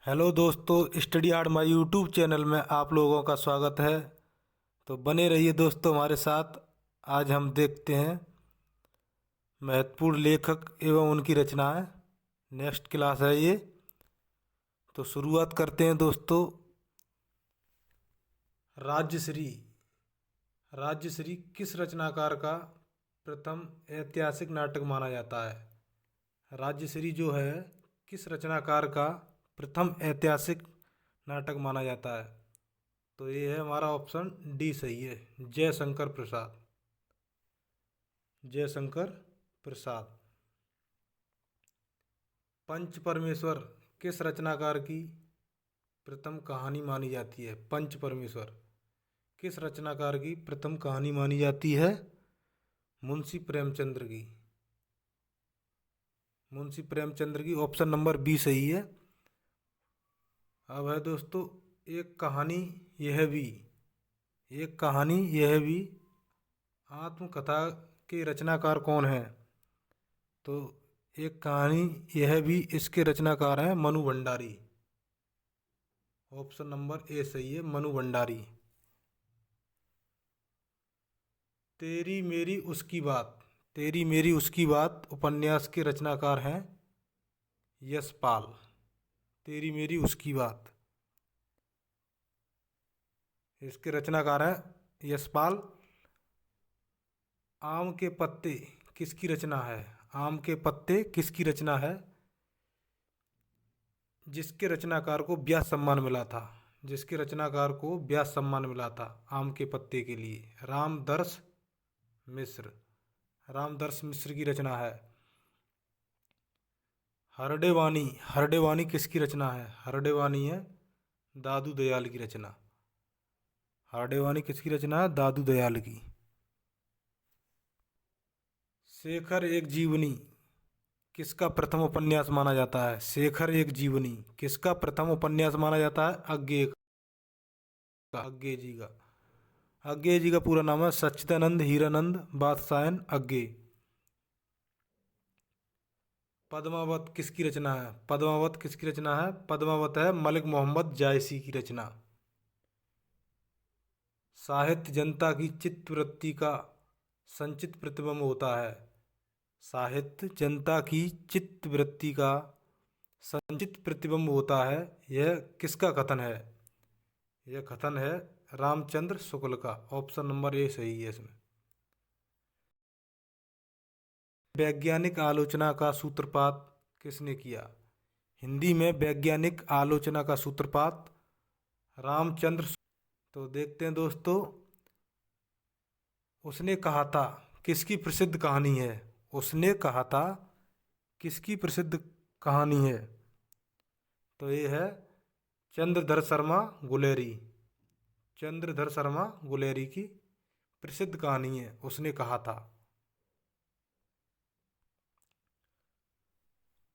Hello दोस्तों, study art my YouTube channel में आप लोगों का स्वागत है। तो बने रहिए दोस्तों हमारे साथ। आज हम देखते हैं महत्वपूर्ण लेखक एवं उनकी रचनाएं। नेक्स्ट क्लास है ये। तो शुरुआत करते हैं दोस्तों। राज्यश्री। राज्यश्री किस रचनाकार का प्रथम ऐतिहासिक नाटक माना जाता है? राज्यश्री जो है किस रचनाकार का प्रथम ऐतिहासिक नाटक माना जाता है? तो ये है हमारा ऑप्शन डी सही है, जयशंकर प्रसाद। जयशंकर प्रसाद। पंच परमेश्वर किस रचनाकार की प्रथम कहानी मानी जाती है? पंच परमेश्वर किस रचनाकार की प्रथम कहानी मानी जाती है? मुंशी प्रेमचंद्र की। मुंशी प्रेमचंद्र की, ऑप्शन नंबर बी सही है। अब है दोस्तों एक कहानी यह भी। एक कहानी यह भी आत्मकथा के रचनाकार कौन है? तो एक कहानी यह भी इसके रचनाकार हैं Manu Bhandari. Option number A सही है, मनु भंडारी। तेरी मेरी उसकी बात। तेरी मेरी उसकी बात उपन्यास के रचनाकार हैं यशपाल। तेरी मेरी उसकी बात इसके रचनाकार हैं यशपाल। आम के पत्ते किसकी रचना है? आम के पत्ते किसकी रचना है? जिसके रचनाकार को व्यास सम्मान मिला था। जिसके रचनाकार को व्यास सम्मान मिला था आम के पत्ते के लिए, रामदर्श मिश्र। रामदर्श मिश्र की रचना है। हरडेवानी। हरडेवानी किसकी रचना है? हरडेवानी है दादू दयाल की रचना। हरडेवानी किसकी रचना है? दादू दयाल की। शेखर एक जीवनी किसका प्रथम उपन्यास माना जाता है? शेखर एक जीवनी किसका प्रथम उपन्यास माना जाता है? अज्ञे का। अज्ञे जी का। अज्ञे जी का पूरा नाम है सच्चिदानंद हीरानंद बादशायन अज्ञे। पद्मावत किसकी रचना है? पद्मावत किसकी रचना है? पद्मावत है मलिक मोहम्मद जायसी की रचना। साहित्य जनता की चित्तवृत्ति का संचित प्रतिबिंब होता है। साहित्य जनता की चित्तवृत्ति का संचित प्रतिबिंब होता है। यह किसका कथन है? यह कथन है रामचंद्र शुक्ल का। ऑप्शन नंबर ए सही है इसमें। वैज्ञानिक आलोचना का सूत्रपात किसने किया? हिंदी में वैज्ञानिक आलोचना का सूत्रपात रामचंद्र। तो देखते हैं दोस्तों, उसने कहा था किसकी प्रसिद्ध कहानी है? उसने कहा था किसकी प्रसिद्ध कहानी है? तो ये है चंद्रधर शर्मा गुलेरी। चंद्रधर शर्मा गुलेरी की प्रसिद्ध कहानी है उसने कहा था।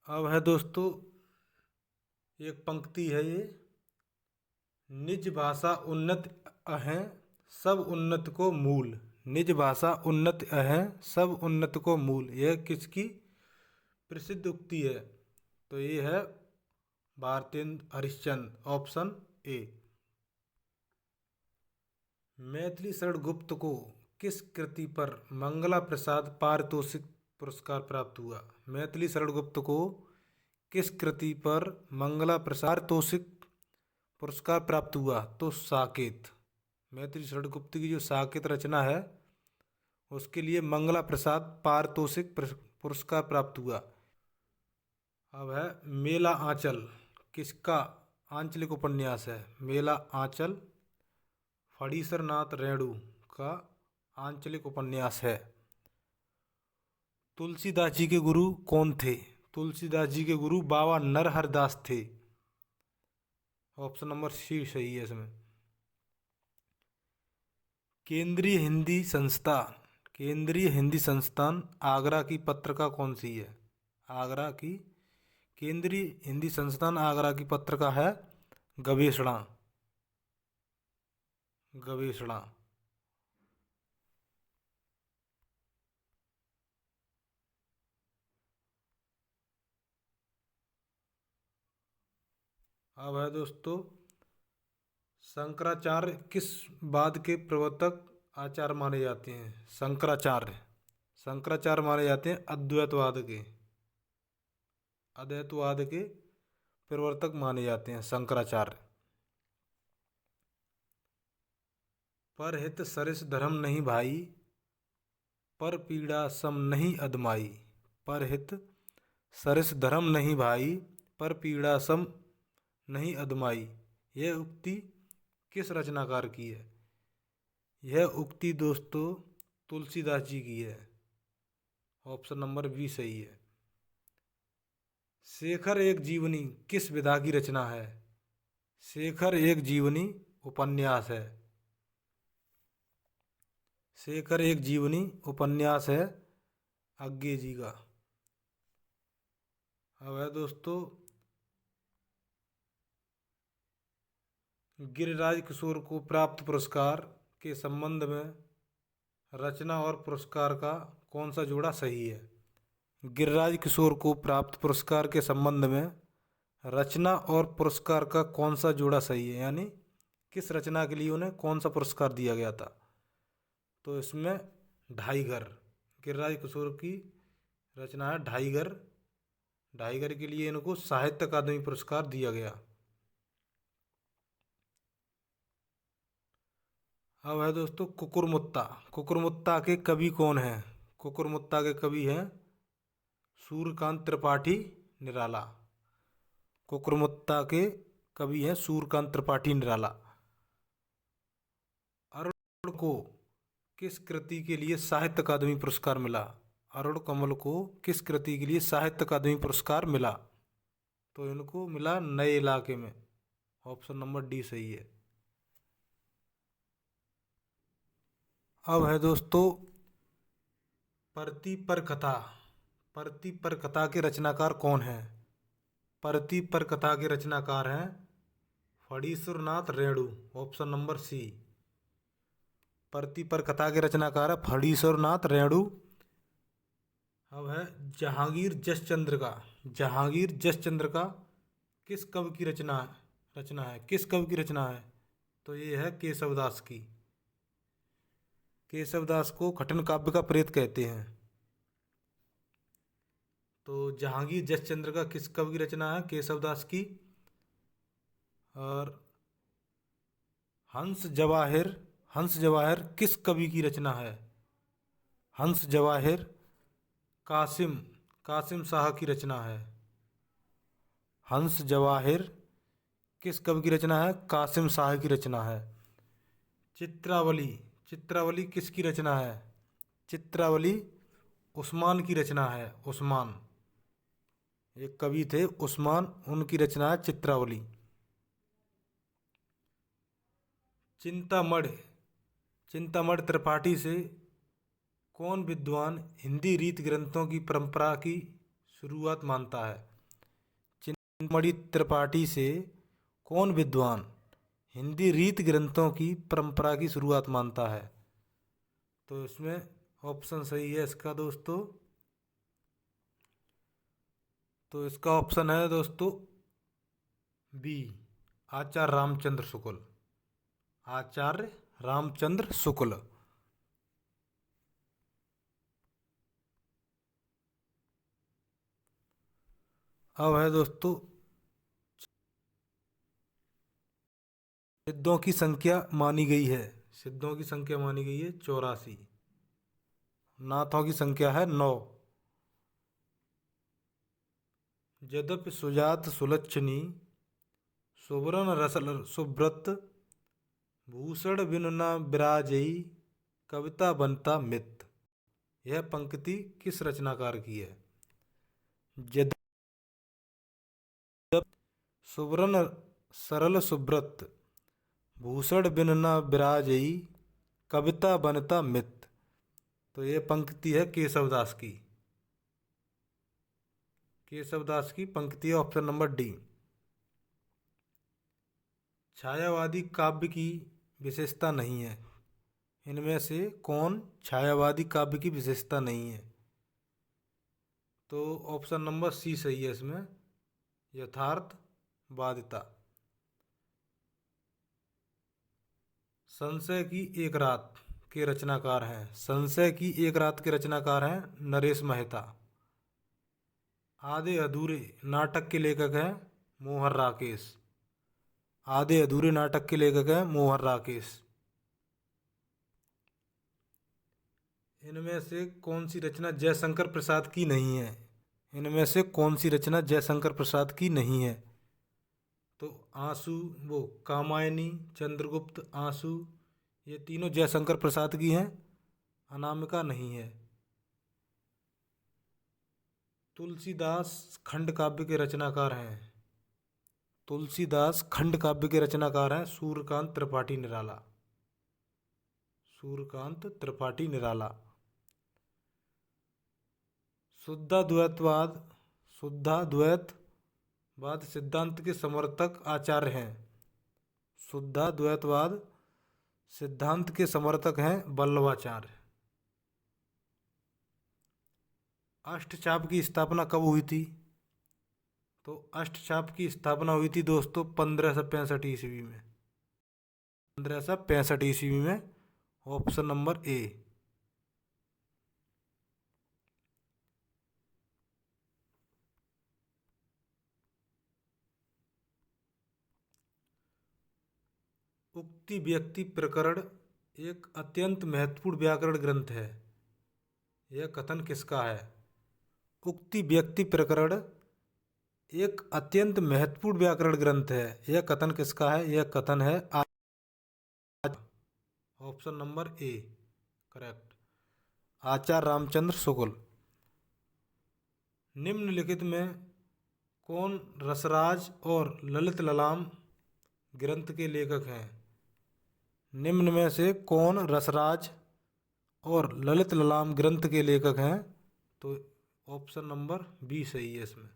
अब है दोस्तों एक पंक्ति है ये। निज भाषा उन्नत अहें सब उन्नत को मूल। निज भाषा उन्नत अहें सब उन्नत को मूल। यह किसकी प्रसिद्ध उक्ति है? तो ये है भारतेंदु हरिश्चंद्र। Option A. मैथिली शरण गुप्त को किस कृति पर मंगला प्रसाद पारितोषिक पुरस्कार प्राप्त हुआ? मैथिली शरण गुप्त को किस कृति पर मंगला प्रसाद पारितोषिक पुरस्कार प्राप्त हुआ? तो साकेत। मैथिली शरण गुप्त की जो साकेत रचना है उसके लिए मंगला प्रसाद पारितोषिक पुरस्कार प्राप्त हुआ। अब है मेला आंचल किसका आंचलिक उपन्यास है? मेला आंचल फणीसर नाथ रेणु का आंचलिक उपन्यास है। तुलसीदास जी के गुरु कौन थे? तुलसीदास जी के गुरु बाबा नरहर दास थे। ऑप्शन नंबर सी सही है इसमें। केंद्रीय हिंदी संस्थान। केंद्रीय हिंदी संस्थान आगरा की पत्रिका कौन सी है? आगरा की केंद्रीय हिंदी संस्थान आगरा की पत्रिका है गवेषणा। गवेषणा। अब है दोस्तों, शंकराचार्य किस वाद के प्रवर्तक आचार्य माने जाते हैं? शंकराचार्य माने जाते हैं अद्वैतवाद के प्रवर्तक माने जाते हैं शंकराचार्य। परहित सरिस धर्म नहीं भाई, पर पीड़ा सम नहीं अदमाई। परहित सरिस धर्म नहीं भाई, पर पीड़ा सम नहीं अदमाई। यह उक्ति किस रचनाकार की है? यह उक्ति दोस्तों तुलसीदास जी की है। ऑप्शन नंबर बी सही है। शेखर एक जीवनी किस विधा की रचना है? शेखर एक जीवनी उपन्यास है। शेखर एक जीवनी उपन्यास है अज्ञे जी का। अब है दोस्तों, गिरिराज किशोर को प्राप्त पुरस्कार के संबंध में रचना और पुरस्कार का कौन सा जोड़ा सही है? गिरिराज किशोर को प्राप्त पुरस्कार के संबंध में रचना और पुरस्कार का कौन सा जोड़ा सही है, यानी किस रचना के लिए उन्हें कौन सा पुरस्कार दिया गया था? तो इसमें ढाई घर, गिरिराज किशोर की रचना है ढाई घर। ढाई घर के लिए इनको साहित्य अकादमी पुरस्कार दिया गया। अब है दोस्तों कुकुरमुत्ता। कुकुरमुत्ता के कवि कौन हैं? कुकुरमुत्ता के कवि हैं सूर्यकांत त्रिपाठी निराला। कुकुरमुत्ता के कवि हैं सूर्यकांत त्रिपाठी निराला। अरुण को किस कृति के लिए साहित्य अकादमी पुरस्कार मिला? अरुण कमल को किस कृति के लिए साहित्य अकादमी पुरस्कार मिला? तो इनको मिला नए इलाके में। ऑप्शन नंबर डी सही है। अब है दोस्तों परती पर कथा। परती पर कथा के रचनाकार कौन है? परती पर कथा के रचनाकार हैं Phanishwar Nath Renu. Option number C. Parti पर कथा के रचनाकार है फणीश्वर नाथ रेणु। अब है जहांगीर जसचंद्र का। जहांगीर जसचंद्र का किस कवि की रचना है? किस कवि की रचना है? तो ये है केशवदास की। केशवदास को खटन काव्य का प्रेत कहते हैं। तो जहांगीर जसचंद्र का किस कवि की रचना है? केशवदास की। और हंस जवाहिर किस कवि की रचना है? हंस जवाहिर कासिम शाह की रचना है। हंस जवाहिर किस कवि की रचना है? कासिम शाह की रचना है। चित्रावली किसकी रचना है? चित्रावली उस्मान की रचना है। उस्मान एक कवि थे उस्मान, उनकी रचना है चित्रावली। चिंतामढ़ त्रिपाठी से कौन विद्वान हिंदी रीत ग्रंथों की परंपरा की शुरुआत मानता है? चिंतामढ़ी त्रिपाठी से कौन विद्वान हिंदी रीत ग्रंथों की परंपरा की शुरुआत मानता है? तो इसमें ऑप्शन सही है इसका दोस्तों। तो इसका ऑप्शन है दोस्तों बी, आचार्य रामचंद्र शुक्ल। आचार्य रामचंद्र शुक्ल। अब है दोस्तों सिद्धों की संख्या मानी गई है। सिद्धों की संख्या मानी गई है 84। नाथों की संख्या है 9। यद्यपि सुजात सुलक्षणी सुवर्ण रसल सुब्रत भूषण बिनु न विराजई कविता बनता मित। यह पंक्ति किस रचनाकार की है? यद्यपि सुवर्ण सरल सुब्रत भूषण बिनु न विराजई कविता बनता मित। तो यह पंक्ति है केशवदास की। केशवदास की पंक्ति है ऑप्शन नंबर डी। छायावादी काव्य की विशेषता नहीं है। इनमें से कौन छायावादी काव्य की विशेषता नहीं है? तो ऑप्शन नंबर सी सही है इसमें, यथार्थवादिता। संशय की एक रात के रचनाकार हैं। संशय की एक रात के रचनाकार हैं नरेश मेहता। आधे अधूरे नाटक के लेखक हैं मोहन राकेश। आधे अधूरे नाटक के लेखक हैं मोहन राकेश। इनमें से कौन सी रचना जयशंकर प्रसाद की नहीं है? इनमें से कौन सी रचना जयशंकर प्रसाद की नहीं है? तो आंसू, वो कामायनी, चंद्रगुप्त, आंसू, ये तीनों जयशंकर प्रसाद की हैं। अनामिका नहीं है। तुलसीदास खंड काव्य के रचनाकार हैं। तुलसीदास खंड काव्य के रचनाकार हैं सूर्यकांत त्रिपाठी निराला। सूर्यकांत त्रिपाठी निराला। शुद्धाद्वैतवाद शुद्धाद्वैतवाद सिद्धांत के समर्थक आचार्य हैं। शुद्धाद्वैतवाद सिद्धांत के समर्थक हैं वल्लभाचार्य। अष्टचाप की स्थापना कब हुई थी? तो अष्टचाप की स्थापना हुई थी दोस्तों 1565 ईस्वी में। 1565 ईस्वी में। Option number A. उक्ति व्यक्ति प्रकरण एक अत्यंत महत्वपूर्ण व्याकरण ग्रंथ है। यह कथन किसका है? उक्ति व्यक्ति प्रकरण एक अत्यंत महत्वपूर्ण व्याकरण ग्रंथ है। यह कथन किसका है? यह कथन है ऑप्शन नंबर ए करेक्ट, आचार्य रामचंद्र शुक्ल। निम्नलिखित में कौन रसराज और ललित ललाम ग्रंथ के लेखक हैं? निम्न में से कौन रसराज और ललित ललाम ग्रंथ के लेखक हैं? तो ऑप्शन नंबर बी सही है इसमें।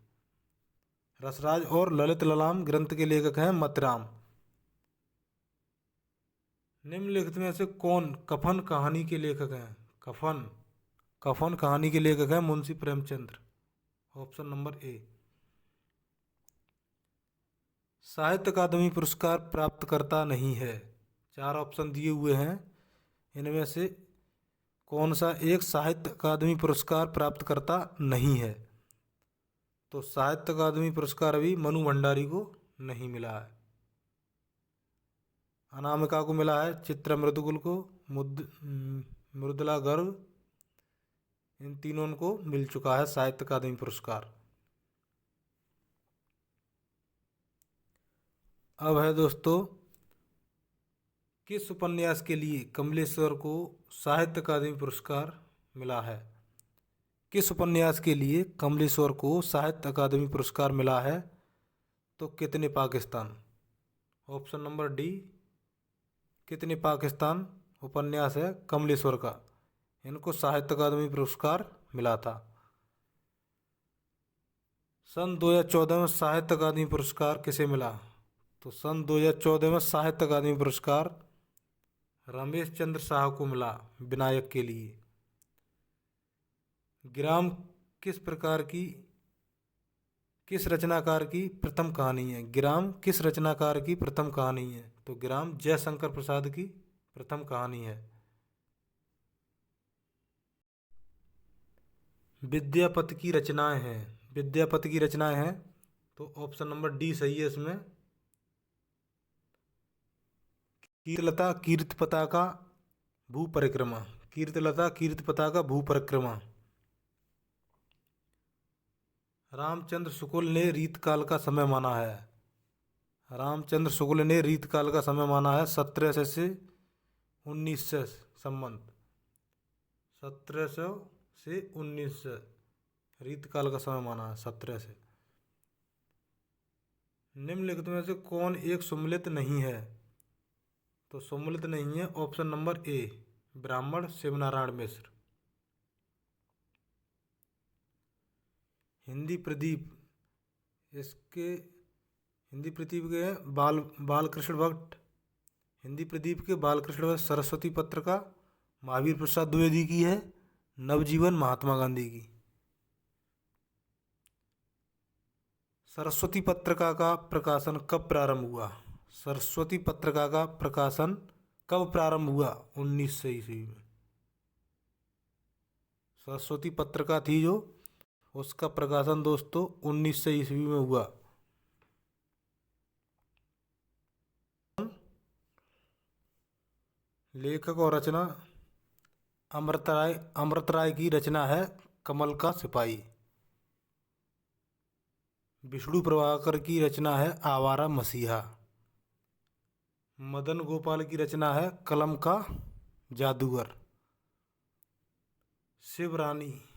रसराज और ललित ललाम ग्रंथ के लेखक हैं मतराम। निम्नलिखित में से कौन कफन कहानी के लेखक हैं? कफन कहानी के लेखक हैं Munshi Premchandra. Option number A. साहित्य अकादमी पुरस्कार प्राप्तकर्ता नहीं है। 4 ऑप्शन दिए हुए हैं। इनमें से कौन सा एक साहित्य अकादमी पुरस्कार प्राप्तकर्ता नहीं है? तो साहित्य अकादमी पुरस्कार अभी मनु भंडारी को नहीं मिला है। अनामिका को मिला है, चित्रा मृदुकुल को, मृदुला गर्ग, इन तीनों को मिल चुका है साहित्य अकादमी पुरस्कार। अब है दोस्तों, किस उपन्यास के लिए कमलेश्वर को साहित्य अकादमी पुरस्कार मिला है? किस उपन्यास के लिए कमलेश्वर को साहित्य अकादमी पुरस्कार मिला है? तो कितने पाकिस्तान। ऑप्शन नंबर डी कितने पाकिस्तान उपन्यास है कमलेश्वर का, इनको साहित्य अकादमी पुरस्कार मिला था। सन 2014 में साहित्य अकादमी पुरस्कार किसे मिला? तो सन 2014 में साहित्य अकादमी पुरस्कार रमेश चंद्र शाह को मिला विनायक के लिए। ग्राम किस रचनाकार की प्रथम कहानी है? ग्राम किस रचनाकार की प्रथम कहानी है? तो ग्राम जयशंकर प्रसाद की प्रथम कहानी है। विद्यापति की रचनाएं हैं। विद्यापति की रचनाएं हैं तो ऑप्शन नंबर डी सही है इसमें। कीर्तिलता कीर्तिपताका भू परिक्रमा। कीर्तिलता कीर्तिपताका भू परिक्रमा। रामचंद्र शुक्ल ने रीतकाल का समय माना है। रामचंद्र शुक्ल ने रीतकाल का समय माना है 1700 से 1900 संबंध। 1700 से 1900 रीतकाल का समय माना है 1700 से। निम्नलिखित में से कौन एक सुमलित नहीं है? तो सुमलित नहीं है ऑप्शन नंबर ए ब्राह्मण शिवनारायण मिश्र। हिंदी प्रदीप के बालकृष्ण भट्ट। हिंदी प्रदीप के बालकृष्ण भट्ट। सरस्वती पत्रिका महावीर प्रसाद द्विवेदी की है। नवजीवन महात्मा गांधी की। सरस्वती पत्रिका का प्रकाशन कब प्रारंभ हुआ? सरस्वती पत्रिका का प्रकाशन कब प्रारंभ हुआ? 1900 ईस्वी में। सरस्वती पत्रिका थी जो, उसका प्रकाशन दोस्तों 1900 ईस्वी में हुआ। लेखक और रचना, अमृतराय की रचना है कमल का सिपाही। विष्णु प्रभाकर की रचना है आवारा मसीहा। मदन गोपाल की रचना है कलम का जादूगर। शिवरानी